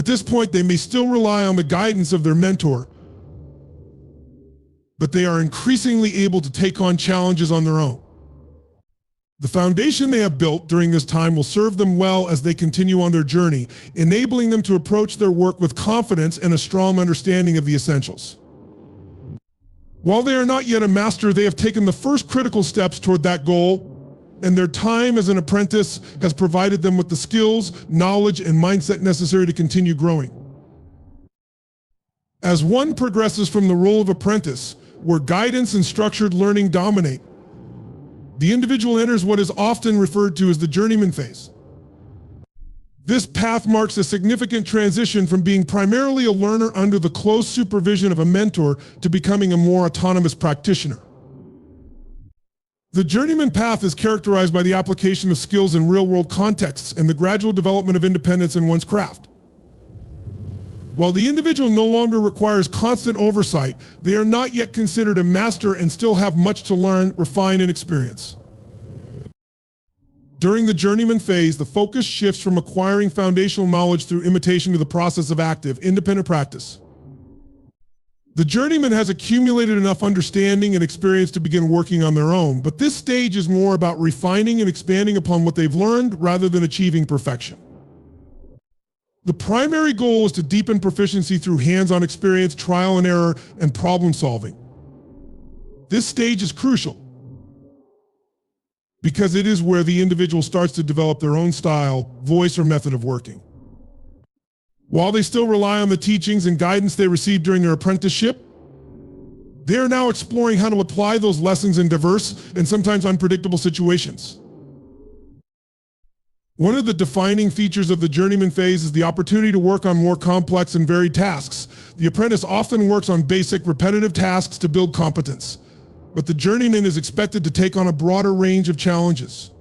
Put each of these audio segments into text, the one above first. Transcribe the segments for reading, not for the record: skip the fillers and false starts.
this point, they may still rely on the guidance of their mentor, but they are increasingly able to take on challenges on their own. The foundation they have built during this time will serve them well as they continue on their journey, enabling them to approach their work with confidence and a strong understanding of the essentials. While they are not yet a master, they have taken the first critical steps toward that goal, and their time as an apprentice has provided them with the skills, knowledge, and mindset necessary to continue growing. As one progresses from the role of apprentice, where guidance and structured learning dominate, the individual enters what is often referred to as the journeyman phase. This path marks a significant transition from being primarily a learner under the close supervision of a mentor to becoming a more autonomous practitioner. The journeyman path is characterized by the application of skills in real-world contexts and the gradual development of independence in one's craft. While the individual no longer requires constant oversight, they are not yet considered a master and still have much to learn, refine, and experience. During the journeyman phase, the focus shifts from acquiring foundational knowledge through imitation to the process of active, independent practice. The journeyman has accumulated enough understanding and experience to begin working on their own, but this stage is more about refining and expanding upon what they've learned rather than achieving perfection. The primary goal is to deepen proficiency through hands-on experience, trial and error, and problem solving. This stage is crucial because it is where the individual starts to develop their own style, voice, or method of working. While they still rely on the teachings and guidance they received during their apprenticeship, they are now exploring how to apply those lessons in diverse and sometimes unpredictable situations. One of the defining features of the journeyman phase is the opportunity to work on more complex and varied tasks. The apprentice often works on basic, repetitive tasks to build competence, but the journeyman is expected to take on a broader range of challenges.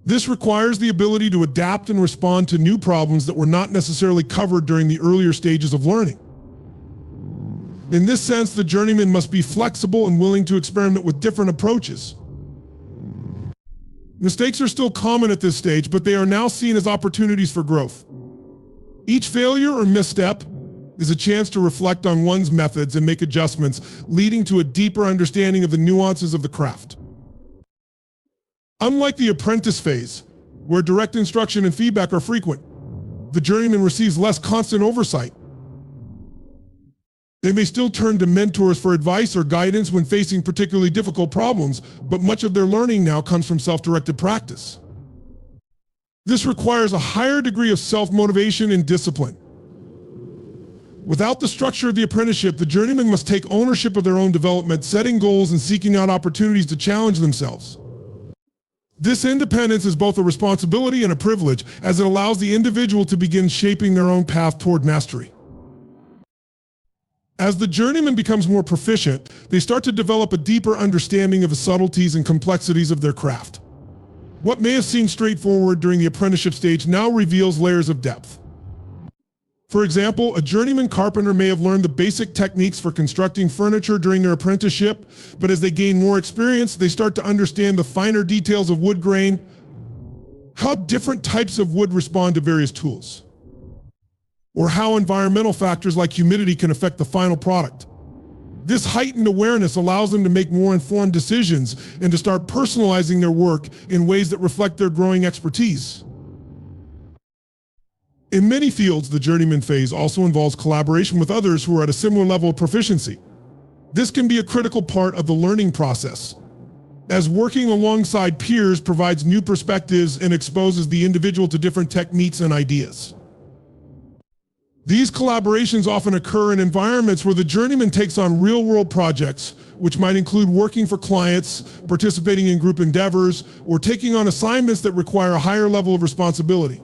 This requires the ability to adapt and respond to new problems that were not necessarily covered during the earlier stages of learning. In this sense, the journeyman must be flexible and willing to experiment with different approaches. Mistakes are still common at this stage, but they are now seen as opportunities for growth. Each failure or misstep is a chance to reflect on one's methods and make adjustments, leading to a deeper understanding of the nuances of the craft. Unlike the apprentice phase, where direct instruction and feedback are frequent, the journeyman receives less constant oversight. They may still turn to mentors for advice or guidance when facing particularly difficult problems, but much of their learning now comes from self-directed practice. This requires a higher degree of self-motivation and discipline. Without the structure of the apprenticeship, the journeyman must take ownership of their own development, setting goals and seeking out opportunities to challenge themselves. This independence is both a responsibility and a privilege, as it allows the individual to begin shaping their own path toward mastery. As the journeyman becomes more proficient, they start to develop a deeper understanding of the subtleties and complexities of their craft. What may have seemed straightforward during the apprenticeship stage now reveals layers of depth. For example, a journeyman carpenter may have learned the basic techniques for constructing furniture during their apprenticeship, but as they gain more experience, they start to understand the finer details of wood grain, how different types of wood respond to various tools, or how environmental factors like humidity can affect the final product. This heightened awareness allows them to make more informed decisions and to start personalizing their work in ways that reflect their growing expertise. In many fields, the journeyman phase also involves collaboration with others who are at a similar level of proficiency. This can be a critical part of the learning process, as working alongside peers provides new perspectives and exposes the individual to different techniques and ideas. These collaborations often occur in environments where the journeyman takes on real-world projects, which might include working for clients, participating in group endeavors, or taking on assignments that require a higher level of responsibility.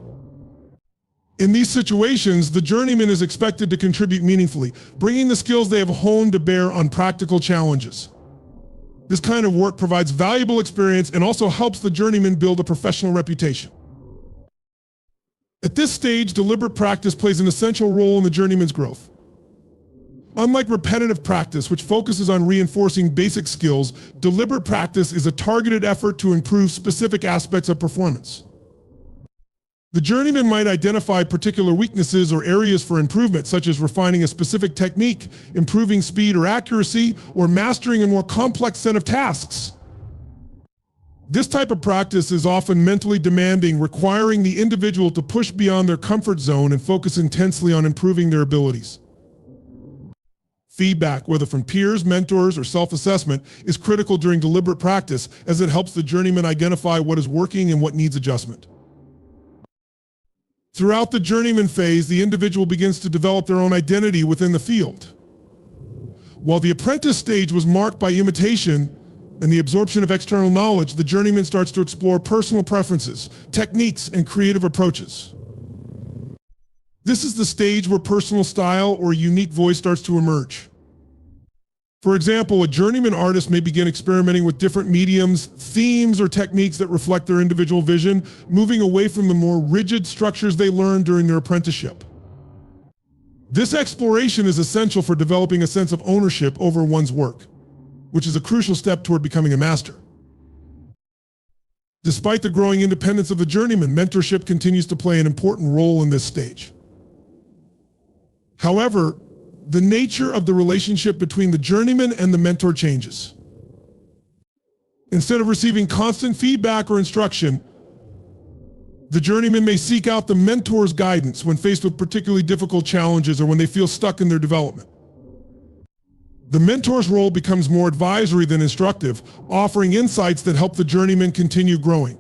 In these situations, the journeyman is expected to contribute meaningfully, bringing the skills they have honed to bear on practical challenges. This kind of work provides valuable experience and also helps the journeyman build a professional reputation. At this stage, deliberate practice plays an essential role in the journeyman's growth. Unlike repetitive practice, which focuses on reinforcing basic skills, deliberate practice is a targeted effort to improve specific aspects of performance. The journeyman might identify particular weaknesses or areas for improvement, such as refining a specific technique, improving speed or accuracy, or mastering a more complex set of tasks. This type of practice is often mentally demanding, requiring the individual to push beyond their comfort zone and focus intensely on improving their abilities. Feedback, whether from peers, mentors, or self-assessment, is critical during deliberate practice as it helps the journeyman identify what is working and what needs adjustment. Throughout the journeyman phase, the individual begins to develop their own identity within the field. While the apprentice stage was marked by imitation and the absorption of external knowledge, the journeyman starts to explore personal preferences, techniques, and creative approaches. This is the stage where personal style or a unique voice starts to emerge. For example, a journeyman artist may begin experimenting with different mediums, themes, or techniques that reflect their individual vision, moving away from the more rigid structures they learned during their apprenticeship. This exploration is essential for developing a sense of ownership over one's work, which is a crucial step toward becoming a master. Despite the growing independence of the journeyman, mentorship continues to play an important role in this stage. However, the nature of the relationship between the journeyman and the mentor changes. Instead of receiving constant feedback or instruction, the journeyman may seek out the mentor's guidance when faced with particularly difficult challenges or when they feel stuck in their development. The mentor's role becomes more advisory than instructive, offering insights that help the journeyman continue growing.